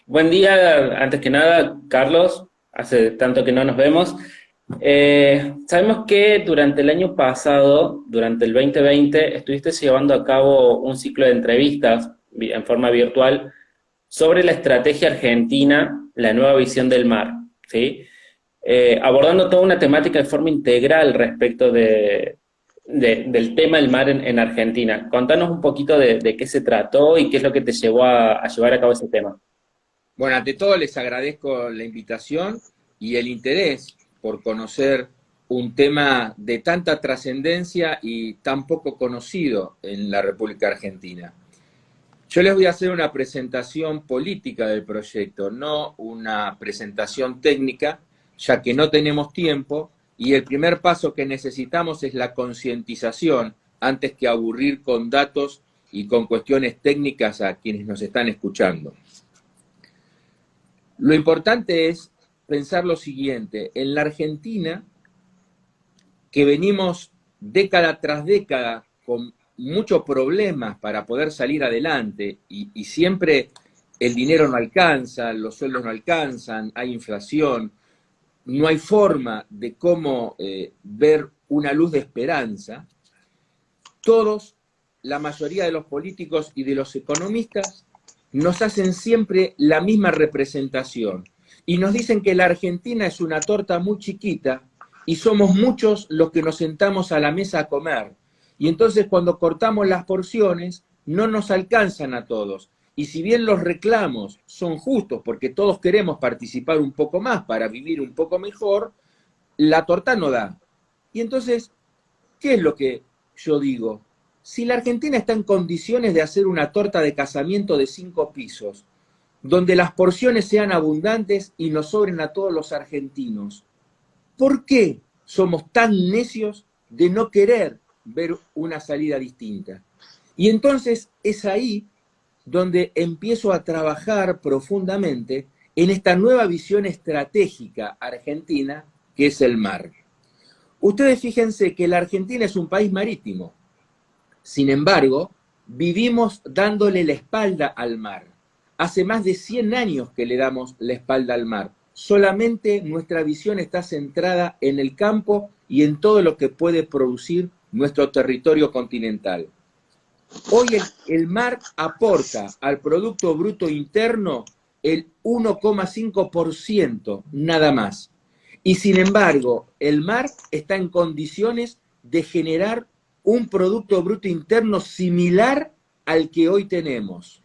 Buen día, antes que nada, Carlos. Hace tanto que no nos vemos. Sabemos que durante el año pasado, durante el 2020, estuviste llevando a cabo un ciclo de entrevistas en forma virtual sobre la estrategia argentina, la nueva visión del mar, ¿sí? Abordando toda una temática de forma integral respecto del tema del mar en Argentina. Contanos un poquito de qué se trató y qué es lo que te llevó a llevar a cabo ese tema. Bueno, ante todo les agradezco la invitación y el interés por conocer un tema de tanta trascendencia y tan poco conocido en la República Argentina. Yo les voy a hacer una presentación política del proyecto, no una presentación técnica, ya que no tenemos tiempo y el primer paso que necesitamos es la concientización antes que aburrir con datos y con cuestiones técnicas a quienes nos están escuchando. Lo importante es pensar lo siguiente: en la Argentina, que venimos década tras década con muchos problemas para poder salir adelante y siempre el dinero no alcanza, los sueldos no alcanzan, hay inflación, no hay forma de cómo ver una luz de esperanza, todos, la mayoría de los políticos y de los economistas, nos hacen siempre la misma representación y nos dicen que la Argentina es una torta muy chiquita y somos muchos los que nos sentamos a la mesa a comer. Y entonces cuando cortamos las porciones no nos alcanzan a todos. Y si bien los reclamos son justos porque todos queremos participar un poco más para vivir un poco mejor, la torta no da. Y entonces, ¿qué es lo que yo digo? Si la Argentina está en condiciones de hacer una torta de casamiento de 5 pisos, donde las porciones sean abundantes y nos sobren a todos los argentinos, ¿por qué somos tan necios de no querer ver una salida distinta? Y entonces es ahí donde empiezo a trabajar profundamente en esta nueva visión estratégica argentina que es el mar. Ustedes fíjense que la Argentina es un país marítimo. Sin embargo, vivimos dándole la espalda al mar. Hace más de 100 años que le damos la espalda al mar. Solamente nuestra visión está centrada en el campo y en todo lo que puede producir nuestro territorio continental. Hoy el mar aporta al Producto Bruto Interno el 1,5% nada más. Y sin embargo, el mar está en condiciones de generar un Producto Bruto Interno similar al que hoy tenemos.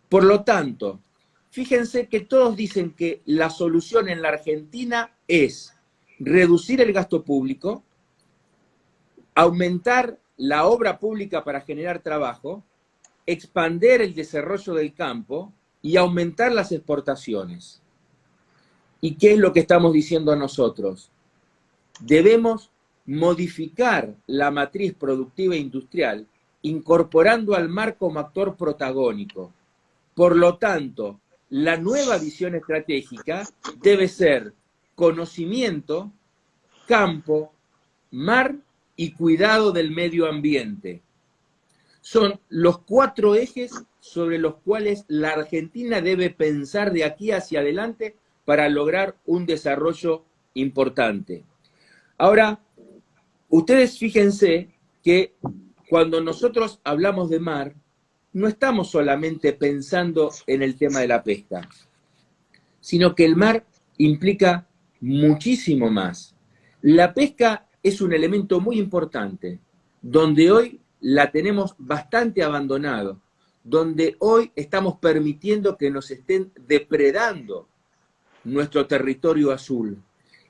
Por lo tanto, fíjense que todos dicen que la solución en la Argentina es reducir el gasto público, aumentar la obra pública para generar trabajo, expandir el desarrollo del campo y aumentar las exportaciones. ¿Y qué es lo que estamos diciendo nosotros? Debemos modificar la matriz productiva e industrial, incorporando al mar como actor protagónico. Por lo tanto, la nueva visión estratégica debe ser conocimiento, campo, mar y cuidado del medio ambiente. Son los 4 ejes sobre los cuales la Argentina debe pensar de aquí hacia adelante para lograr un desarrollo importante. Ahora, ustedes fíjense que cuando nosotros hablamos de mar, no estamos solamente pensando en el tema de la pesca, sino que el mar implica muchísimo más. La pesca es un elemento muy importante, donde hoy la tenemos bastante abandonado, donde hoy estamos permitiendo que nos estén depredando nuestro territorio azul.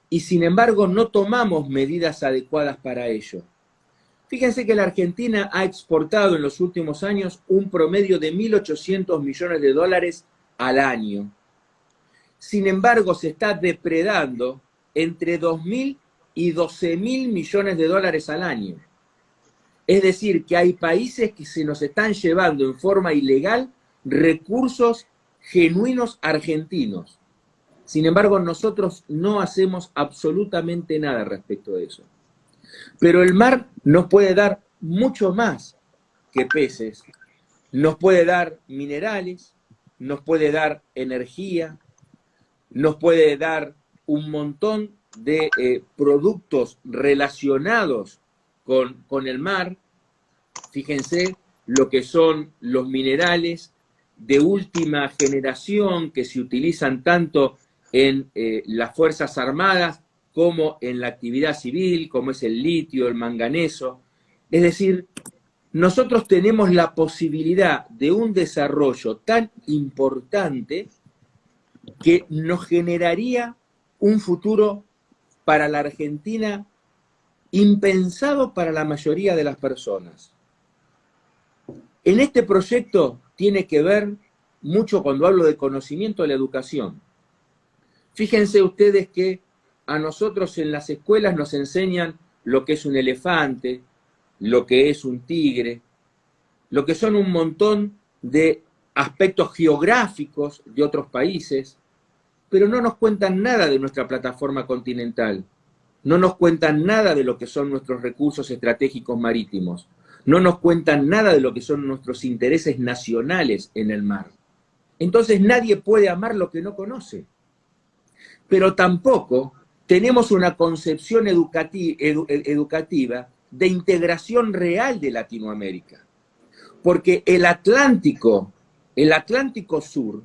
Y sin embargo no tomamos medidas adecuadas para ello. Fíjense que la Argentina ha exportado en los últimos años un promedio de 1.800 millones de dólares al año. Sin embargo, se está depredando entre 2.000 y 12.000 millones de dólares al año. Es decir, que hay países que se nos están llevando en forma ilegal recursos genuinos argentinos. Sin embargo, nosotros no hacemos absolutamente nada respecto de eso. Pero el mar nos puede dar mucho más que peces. Nos puede dar minerales, nos puede dar energía, nos puede dar un montón de productos relacionados con el mar. Fíjense lo que son los minerales de última generación que se utilizan tanto en las Fuerzas Armadas como en la actividad civil, como es el litio, el manganeso. Es decir, nosotros tenemos la posibilidad de un desarrollo tan importante que nos generaría un futuro para la Argentina impensado para la mayoría de las personas. En este proyecto tiene que ver mucho, cuando hablo de conocimiento, la educación. Fíjense ustedes que a nosotros en las escuelas nos enseñan lo que es un elefante, lo que es un tigre, lo que son un montón de aspectos geográficos de otros países, pero no nos cuentan nada de nuestra plataforma continental, no nos cuentan nada de lo que son nuestros recursos estratégicos marítimos, no nos cuentan nada de lo que son nuestros intereses nacionales en el mar. Entonces nadie puede amar lo que no conoce, pero tampoco tenemos una concepción educativa de integración real de Latinoamérica, porque el Atlántico Sur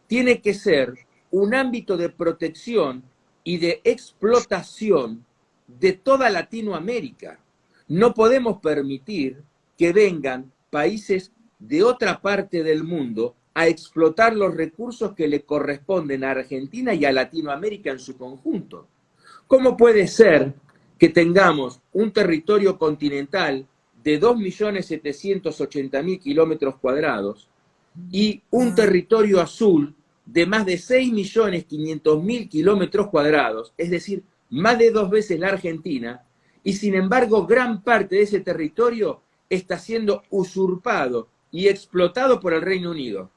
tiene que ser un ámbito de protección y de explotación de toda Latinoamérica. No podemos permitir que vengan países de otra parte del mundo a explotar los recursos que le corresponden a Argentina y a Latinoamérica en su conjunto. ¿Cómo puede ser que tengamos un territorio continental de 2.780.000 kilómetros cuadrados y un territorio azul de más de 6.500.000 kilómetros cuadrados, es decir, más de 2 veces la Argentina, y sin embargo gran parte de ese territorio está siendo usurpado y explotado por el Reino Unido,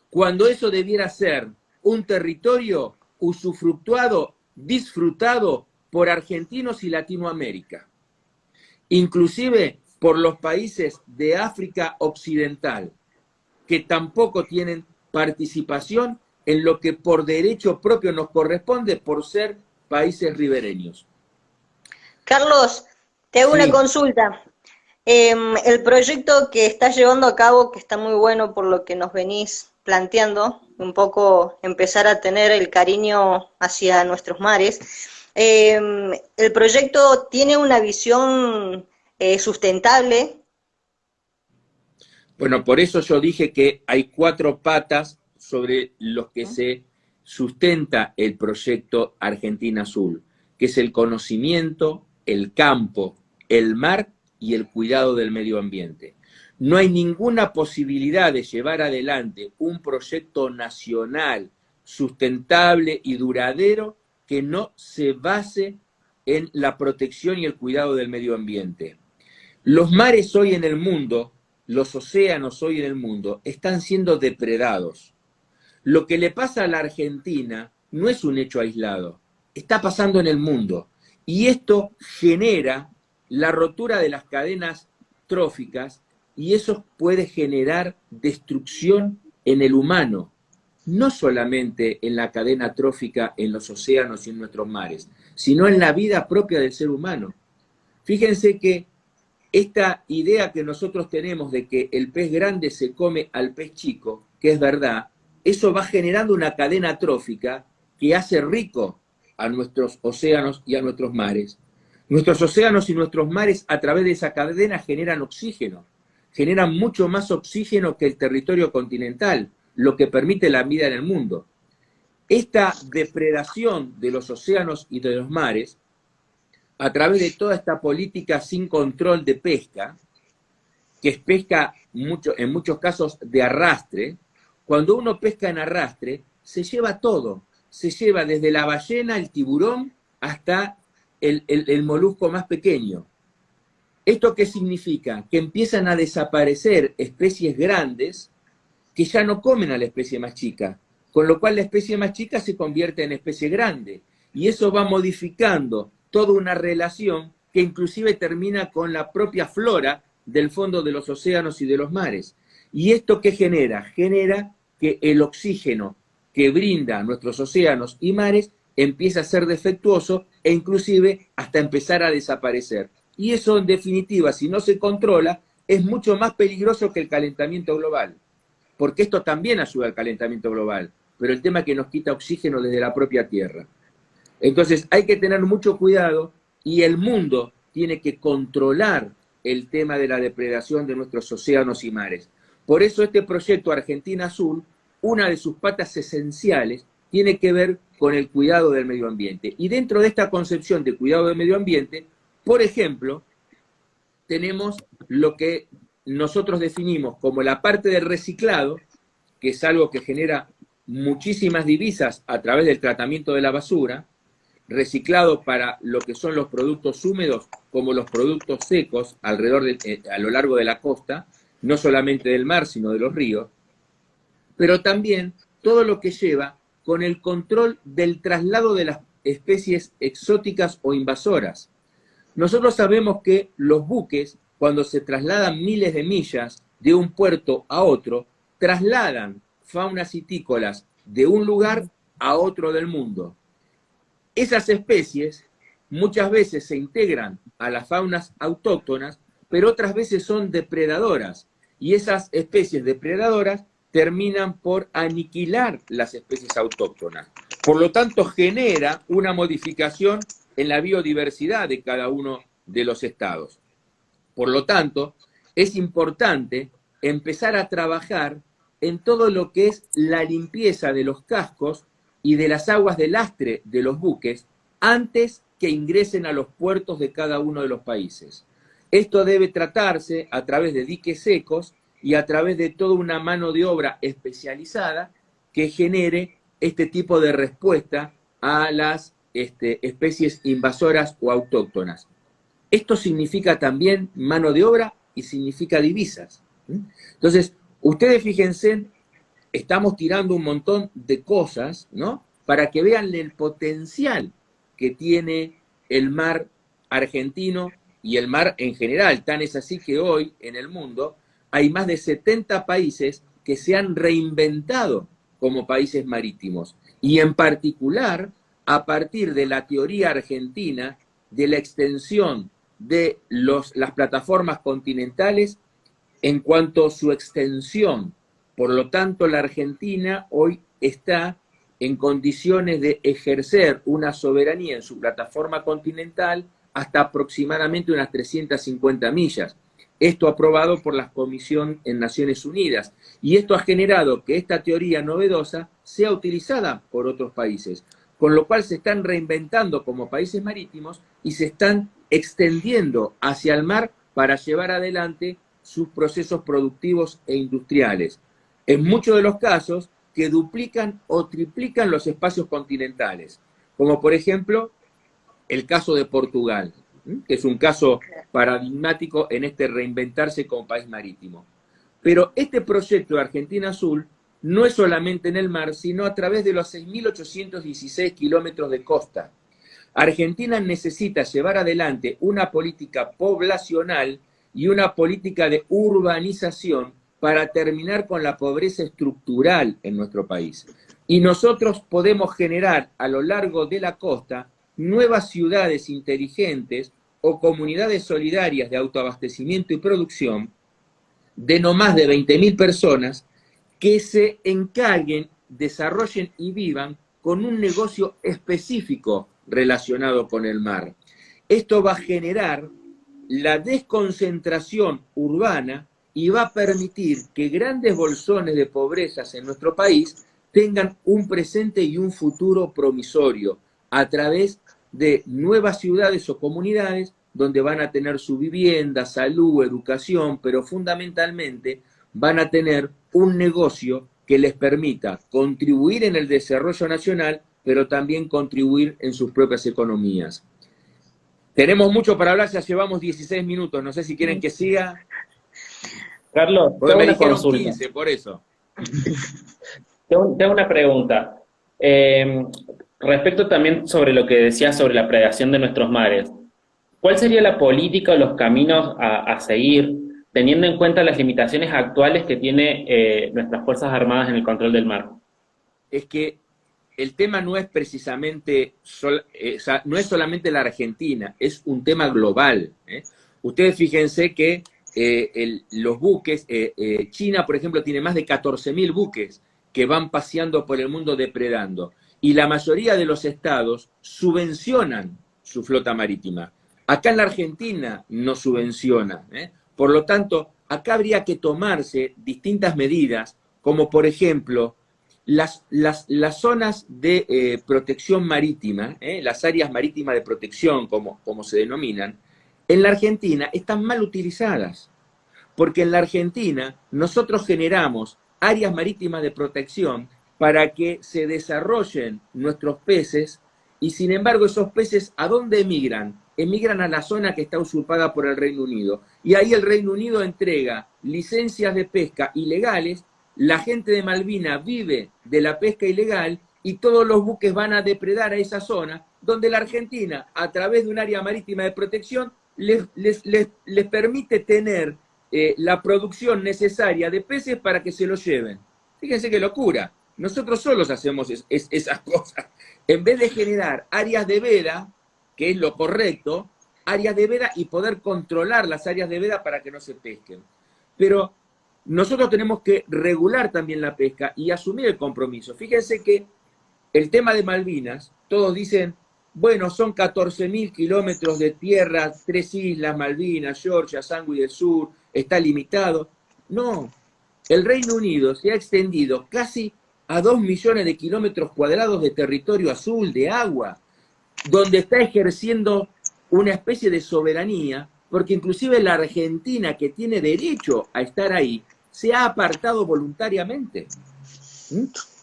cuando eso debiera ser un territorio usufructuado, disfrutado por argentinos y Latinoamérica, inclusive por los países de África Occidental, que tampoco tienen participación en lo que por derecho propio nos corresponde por ser países ribereños. Carlos, te hago una consulta. El proyecto que estás llevando a cabo, que está muy bueno por lo que nos venís planteando, un poco empezar a tener el cariño hacia nuestros mares, ¿el proyecto tiene una visión sustentable? Bueno, por eso yo dije que hay 4 patas sobre los que se sustenta el proyecto Argentina Azul, que es el conocimiento, el campo, el mar y el cuidado del medio ambiente. No hay ninguna posibilidad de llevar adelante un proyecto nacional sustentable y duradero que no se base en la protección y el cuidado del medio ambiente. Los mares hoy en el mundo, los océanos hoy en el mundo, están siendo depredados. Lo que le pasa a la Argentina no es un hecho aislado, está pasando en el mundo. Y esto genera la rotura de las cadenas tróficas y eso puede generar destrucción en el humano, no solamente en la cadena trófica en los océanos y en nuestros mares, sino en la vida propia del ser humano. Fíjense que esta idea que nosotros tenemos de que el pez grande se come al pez chico, que es verdad, eso va generando una cadena trófica que hace rico a nuestros océanos y a nuestros mares. Nuestros océanos y nuestros mares a través de esa cadena generan oxígeno, generan mucho más oxígeno que el territorio continental, lo que permite la vida en el mundo. Esta depredación de los océanos y de los mares, a través de toda esta política sin control de pesca, que es pesca en muchos casos de arrastre, cuando uno pesca en arrastre, se lleva todo. Se lleva desde la ballena, el tiburón, hasta el molusco más pequeño. ¿Esto qué significa? Que empiezan a desaparecer especies grandes que ya no comen a la especie más chica, con lo cual la especie más chica se convierte en especie grande. Y eso va modificando toda una relación que inclusive termina con la propia flora del fondo de los océanos y de los mares. ¿Y esto qué genera? Genera que el oxígeno que brinda nuestros océanos y mares empieza a ser defectuoso e inclusive hasta empezar a desaparecer. Y eso, en definitiva, si no se controla, es mucho más peligroso que el calentamiento global, porque esto también ayuda al calentamiento global, pero el tema es que nos quita oxígeno desde la propia Tierra. Entonces hay que tener mucho cuidado y el mundo tiene que controlar el tema de la depredación de nuestros océanos y mares. Por eso este proyecto Argentina Azul, una de sus patas esenciales, tiene que ver con el cuidado del medio ambiente. Y dentro de esta concepción de cuidado del medio ambiente, por ejemplo, tenemos lo que nosotros definimos como la parte del reciclado, que es algo que genera muchísimas divisas a través del tratamiento de la basura, reciclado para lo que son los productos húmedos como los productos secos alrededor a lo largo de la costa, no solamente del mar, sino de los ríos, pero también todo lo que lleva con el control del traslado de las especies exóticas o invasoras. Nosotros sabemos que los buques, cuando se trasladan miles de millas de un puerto a otro, trasladan faunas citícolas de un lugar a otro del mundo. Esas especies muchas veces se integran a las faunas autóctonas, pero otras veces son depredadoras, y esas especies depredadoras terminan por aniquilar las especies autóctonas. Por lo tanto, genera una modificación en la biodiversidad de cada uno de los estados. Por lo tanto, es importante empezar a trabajar en todo lo que es la limpieza de los cascos y de las aguas de lastre de los buques antes que ingresen a los puertos de cada uno de los países. Esto debe tratarse a través de diques secos y a través de toda una mano de obra especializada que genere este tipo de respuesta a las especies invasoras o autóctonas. Esto significa también mano de obra y significa divisas. Entonces, ustedes fíjense, estamos tirando un montón de cosas, ¿no? Para que vean el potencial que tiene el mar argentino y el mar en general. Tan es así que hoy en el mundo hay más de 70 países que se han reinventado como países marítimos. Y en particular, a partir de la teoría argentina de la extensión de las plataformas continentales en cuanto a su extensión. Por lo tanto, la Argentina hoy está en condiciones de ejercer una soberanía en su plataforma continental hasta aproximadamente unas 350 millas. Esto aprobado por la Comisión en Naciones Unidas. Y esto ha generado que esta teoría novedosa sea utilizada por otros países, con lo cual se están reinventando como países marítimos y se están extendiendo hacia el mar para llevar adelante sus procesos productivos e industriales. En muchos de los casos que duplican o triplican los espacios continentales, como por ejemplo el caso de Portugal, que es un caso paradigmático en este reinventarse como país marítimo. Pero este proyecto de Argentina Azul no es solamente en el mar, sino a través de los 6.816 kilómetros de costa. Argentina necesita llevar adelante una política poblacional y una política de urbanización para terminar con la pobreza estructural en nuestro país. Y nosotros podemos generar a lo largo de la costa nuevas ciudades inteligentes o comunidades solidarias de autoabastecimiento y producción de no más de 20.000 personas que se encarguen, desarrollen y vivan con un negocio específico relacionado con el mar. Esto va a generar la desconcentración urbana y va a permitir que grandes bolsones de pobrezas en nuestro país tengan un presente y un futuro promisorio a través de nuevas ciudades o comunidades donde van a tener su vivienda, salud, educación, pero fundamentalmente van a tener un negocio que les permita contribuir en el desarrollo nacional, pero también contribuir en sus propias economías. Tenemos mucho para hablar, ya llevamos 16 minutos, no sé si quieren que siga. Carlos, Porque tengo me una dijeron consulta. 15, por eso. Tengo una pregunta. Respecto también sobre lo que decías sobre la predación de nuestros mares. ¿Cuál sería la política o los caminos a seguir teniendo en cuenta las limitaciones actuales que tiene nuestras Fuerzas Armadas en el control del mar? Es que el tema no es precisamente, o sea, no es solamente la Argentina, es un tema global. Ustedes fíjense que los buques, China, por ejemplo, tiene más de 14.000 buques que van paseando por el mundo depredando. Y la mayoría de los estados subvencionan su flota marítima. Acá en la Argentina no subvenciona. Por lo tanto, acá habría que tomarse distintas medidas, como por ejemplo, las zonas de protección marítima, las áreas marítimas de protección, como se denominan, en la Argentina están mal utilizadas. Porque en la Argentina nosotros generamos áreas marítimas de protección para que se desarrollen nuestros peces y sin embargo esos peces ¿a dónde emigran? Emigran a la zona que está usurpada por el Reino Unido. Y ahí el Reino Unido entrega licencias de pesca ilegales, la gente de Malvinas vive de la pesca ilegal y todos los buques van a depredar a esa zona donde la Argentina, a través de un área marítima de protección, les permite tener la producción necesaria de peces para que se los lleven. Fíjense qué locura. Nosotros solos hacemos esas cosas. En vez de generar áreas de veda, que es lo correcto, áreas de veda y poder controlar las áreas de veda para que no se pesquen. Pero nosotros tenemos que regular también la pesca y asumir el compromiso. Fíjense que el tema de Malvinas, todos dicen, bueno, son 14.000 kilómetros de tierra, 3 islas, Malvinas, Georgia, Sandwich del Sur, está limitado. No, el Reino Unido se ha extendido casi a 2 millones de kilómetros cuadrados de territorio azul, de agua, donde está ejerciendo una especie de soberanía, porque inclusive la Argentina, que tiene derecho a estar ahí, se ha apartado voluntariamente.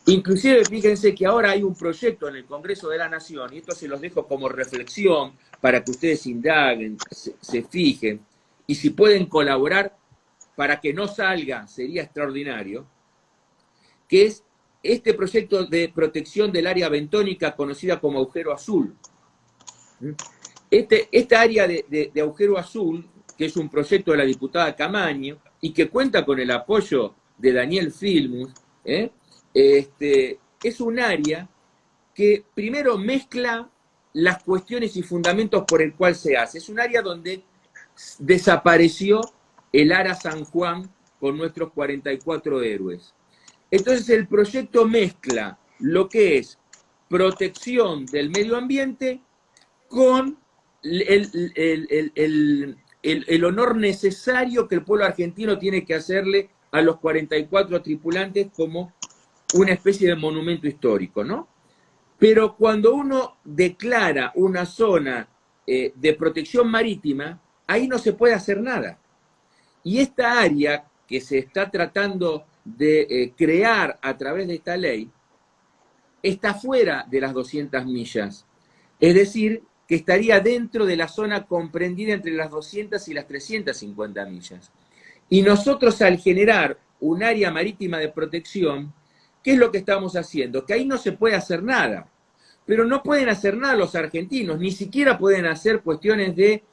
Inclusive fíjense que ahora hay un proyecto en el Congreso de la Nación, y esto se los dejo como reflexión para que ustedes indaguen, se fijen, y si pueden colaborar para que no salga, sería extraordinario, que es este proyecto de protección del área bentónica conocida como agujero azul. Esta área de agujero azul, que es un proyecto de la diputada Camaño y que cuenta con el apoyo de Daniel Filmus, es un área que primero mezcla las cuestiones y fundamentos por el cual se hace. Es un área donde desapareció el Ara San Juan con nuestros 44 héroes. Entonces el proyecto mezcla lo que es protección del medio ambiente con el honor necesario que el pueblo argentino tiene que hacerle a los 44 tripulantes como una especie de monumento histórico, ¿no? Pero cuando uno declara una zona de protección marítima, ahí no se puede hacer nada. Y esta área que se está tratando de crear a través de esta ley está fuera de las 200 millas. Es decir, que estaría dentro de la zona comprendida entre las 200 y las 350 millas. Y nosotros al generar un área marítima de protección, ¿qué es lo que estamos haciendo? Que ahí no se puede hacer nada. Pero no pueden hacer nada los argentinos, ni siquiera pueden hacer cuestiones de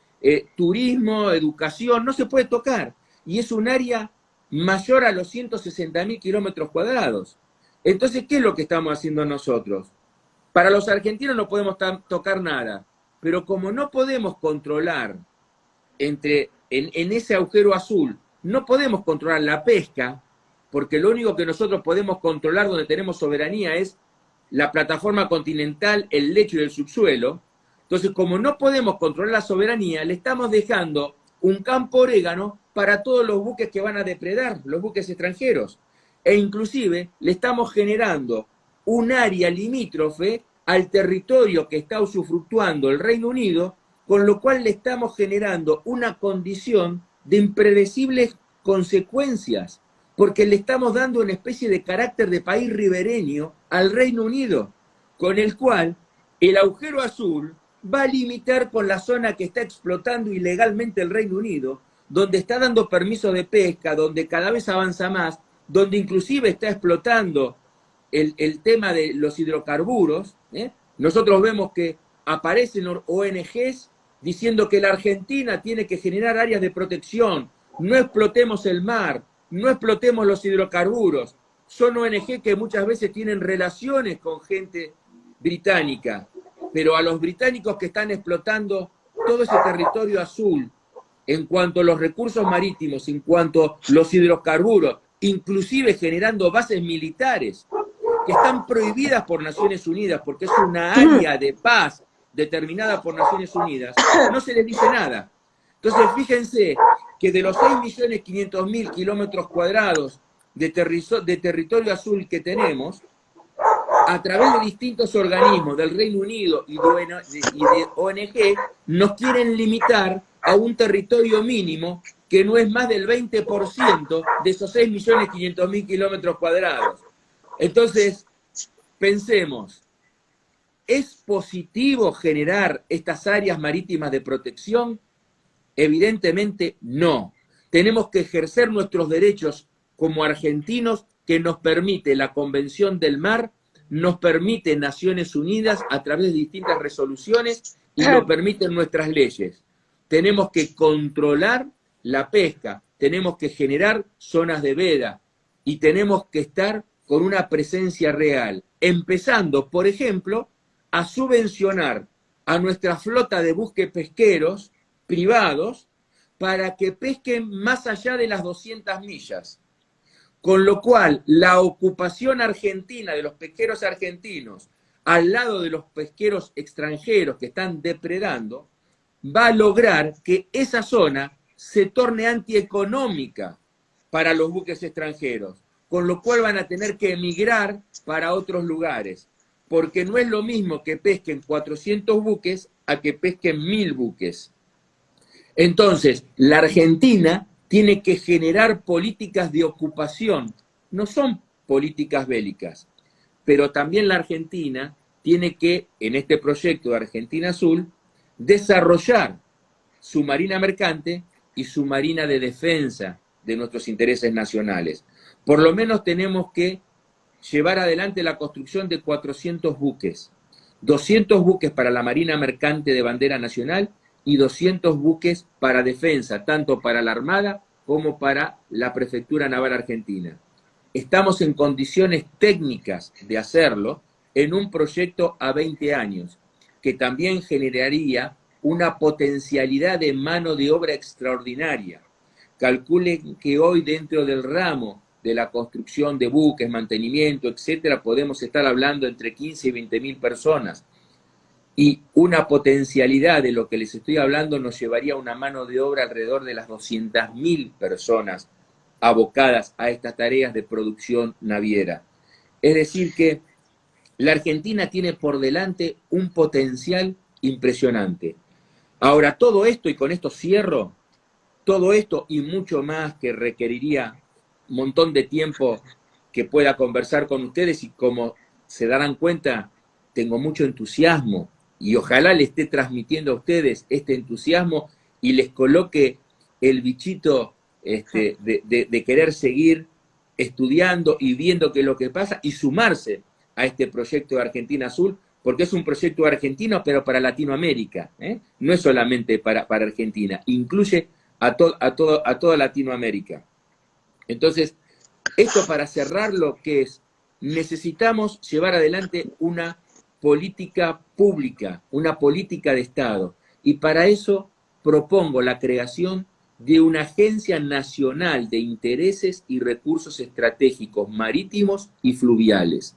turismo, educación, no se puede tocar. Y es un área mayor a los 160.000 kilómetros cuadrados. Entonces, ¿qué es lo que estamos haciendo nosotros? Para los argentinos no podemos tocar nada, pero como no podemos controlar en ese agujero azul, no podemos controlar la pesca, porque lo único que nosotros podemos controlar donde tenemos soberanía es la plataforma continental, el lecho y el subsuelo. Entonces, como no podemos controlar la soberanía, le estamos dejando un campo orégano para todos los buques que van a depredar, los buques extranjeros. E inclusive le estamos generando un área limítrofe al territorio que está usufructuando el Reino Unido, con lo cual le estamos generando una condición de impredecibles consecuencias, porque le estamos dando una especie de carácter de país ribereño al Reino Unido, con el cual el agujero azul va a limitar con la zona que está explotando ilegalmente el Reino Unido, donde está dando permisos de pesca, donde cada vez avanza más, donde inclusive está explotando el tema de los hidrocarburos. Nosotros vemos que aparecen ONGs diciendo que la Argentina tiene que generar áreas de protección no explotemos el mar, no explotemos los hidrocarburos. Son ONG que muchas veces tienen relaciones con gente británica, pero a los británicos que están explotando todo ese territorio azul, en cuanto a los recursos marítimos, en cuanto a los hidrocarburos, inclusive generando bases militares que están prohibidas por Naciones Unidas, porque es una área de paz determinada por Naciones Unidas, no se les dice nada. Entonces, fíjense que de los 6.500.000 kilómetros cuadrados de territorio azul que tenemos, a través de distintos organismos del Reino Unido y de ONG, nos quieren limitar a un territorio mínimo que no es más del 20% de esos 6.500.000 kilómetros cuadrados. Entonces, pensemos, ¿es positivo generar estas áreas marítimas de protección? Evidentemente no. Tenemos que ejercer nuestros derechos como argentinos que nos permite la Convención del Mar, nos permite Naciones Unidas a través de distintas resoluciones y lo permiten nuestras leyes. Tenemos que controlar la pesca, tenemos que generar zonas de veda y tenemos que estar con una presencia real, empezando, por ejemplo, a subvencionar a nuestra flota de buques pesqueros privados para que pesquen más allá de las 200 millas. Con lo cual, la ocupación argentina de los pesqueros argentinos al lado de los pesqueros extranjeros que están depredando, va a lograr que esa zona se torne antieconómica para los buques extranjeros, con lo cual van a tener que emigrar para otros lugares, porque no es lo mismo que pesquen 400 buques a que pesquen 1.000 buques. Entonces, la Argentina tiene que generar políticas de ocupación, no son políticas bélicas, pero también la Argentina tiene que, en este proyecto de Argentina Azul, desarrollar su marina mercante y su marina de defensa de nuestros intereses nacionales. Por lo menos tenemos que llevar adelante la construcción de 400 buques, 200 buques para la marina mercante de bandera nacional y 200 buques para defensa, tanto para la Armada como para la Prefectura Naval Argentina. Estamos en condiciones técnicas de hacerlo en un proyecto a 20 años, que también generaría una potencialidad de mano de obra extraordinaria. Calculen que hoy dentro del ramo de la construcción de buques, mantenimiento, etcétera, podemos estar hablando entre 15 y 20.000 personas. Y una potencialidad de lo que les estoy hablando nos llevaría a una mano de obra alrededor de las 200.000 personas abocadas a estas tareas de producción naviera. Es decir que la Argentina tiene por delante un potencial impresionante. Ahora, todo esto, y con esto cierro, todo esto y mucho más que requeriría un montón de tiempo que pueda conversar con ustedes, y como se darán cuenta, tengo mucho entusiasmo y ojalá le esté transmitiendo a ustedes este entusiasmo y les coloque el bichito de querer seguir estudiando y viendo qué es lo que pasa y sumarse a este proyecto de Argentina Azul, porque es un proyecto argentino, pero para Latinoamérica, ¿eh? No es solamente para Argentina, incluye a toda Latinoamérica. Entonces, esto para cerrarlo, ¿qué es? Necesitamos llevar adelante una política pública, una política de Estado, y para eso propongo la creación de una Agencia Nacional de Intereses y Recursos Estratégicos Marítimos y Fluviales.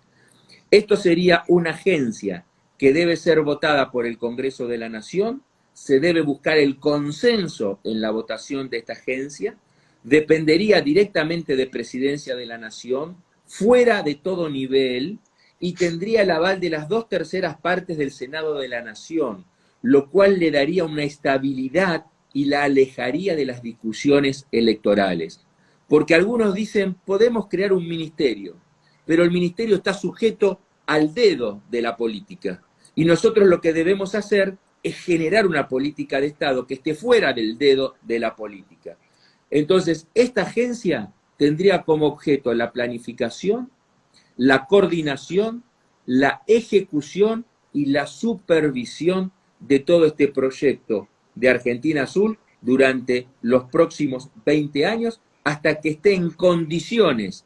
Esto sería una agencia que debe ser votada por el Congreso de la Nación, se debe buscar el consenso en la votación de esta agencia, dependería directamente de Presidencia de la Nación, fuera de todo nivel, y tendría el aval de las 2/3 partes del Senado de la Nación, lo cual le daría una estabilidad y la alejaría de las discusiones electorales. Porque algunos dicen, podemos crear un ministerio, pero el ministerio está sujeto al dedo de la política. Y nosotros lo que debemos hacer es generar una política de Estado que esté fuera del dedo de la política. Entonces, esta agencia tendría como objeto la planificación, la coordinación, la ejecución y la supervisión de todo este proyecto de Argentina Azul, durante los próximos 20 años hasta que esté en condiciones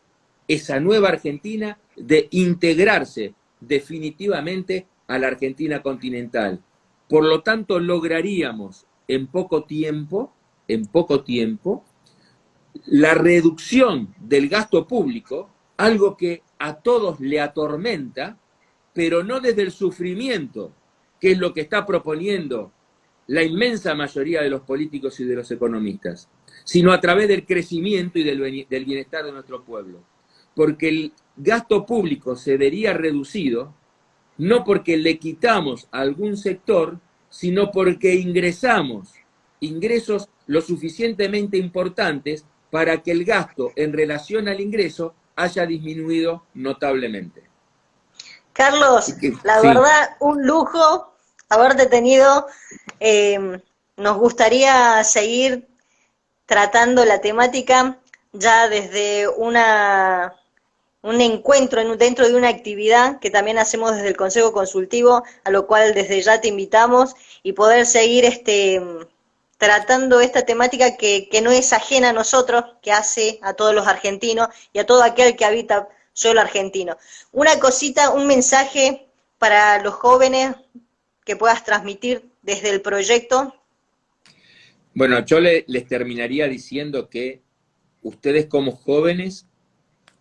esa nueva Argentina de integrarse definitivamente a la Argentina continental. Por lo tanto, lograríamos en poco tiempo, la reducción del gasto público, algo que a todos le atormenta, pero no desde el sufrimiento, que es lo que está proponiendo la inmensa mayoría de los políticos y de los economistas, sino a través del crecimiento y del bienestar de nuestro pueblo. Porque el gasto público se vería reducido, no porque le quitamos a algún sector, sino porque ingresamos ingresos lo suficientemente importantes para que el gasto en relación al ingreso haya disminuido notablemente. Carlos, la verdad, un lujo haberte tenido. Nos gustaría seguir tratando la temática ya desde un encuentro dentro de una actividad que también hacemos desde el Consejo Consultivo, a lo cual desde ya te invitamos, y poder seguir tratando esta temática que no es ajena a nosotros, que hace a todos los argentinos y a todo aquel que habita suelo argentino. Una cosita, un mensaje para los jóvenes que puedas transmitir desde el proyecto. Bueno, yo les terminaría diciendo que ustedes como jóvenes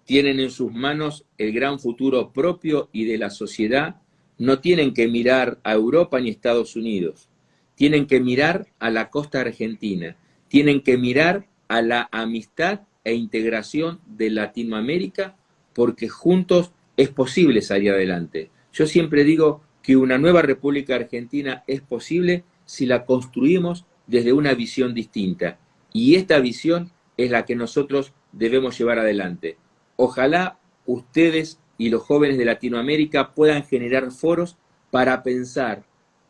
tienen en sus manos el gran futuro propio y de la sociedad. No tienen que mirar a Europa ni Estados Unidos. Tienen que mirar a la costa argentina. Tienen que mirar a la amistad e integración de Latinoamérica, porque juntos es posible salir adelante. Yo siempre digo que una nueva República Argentina es posible si la construimos desde una visión distinta. Y esta visión es la que nosotros debemos llevar adelante. Ojalá ustedes y los jóvenes de Latinoamérica puedan generar foros para pensar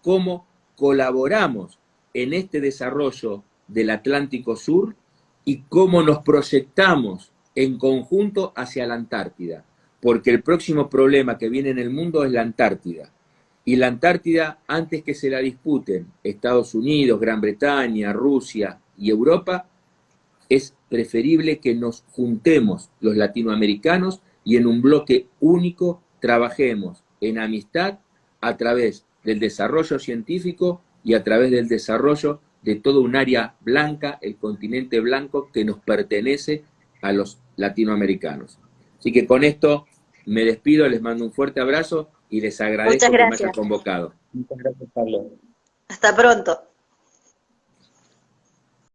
cómo colaboramos en este desarrollo del Atlántico Sur y cómo nos proyectamos en conjunto hacia la Antártida. Porque el próximo problema que viene en el mundo es la Antártida. Y la Antártida, antes que se la disputen Estados Unidos, Gran Bretaña, Rusia y Europa, es preferible que nos juntemos los latinoamericanos y en un bloque único trabajemos en amistad a través del desarrollo científico y a través del desarrollo de todo un área blanca, el continente blanco que nos pertenece a los latinoamericanos. Así que con esto me despido, les mando un fuerte abrazo y les agradezco que me hayan convocado. Muchas gracias, Carlos. Hasta pronto.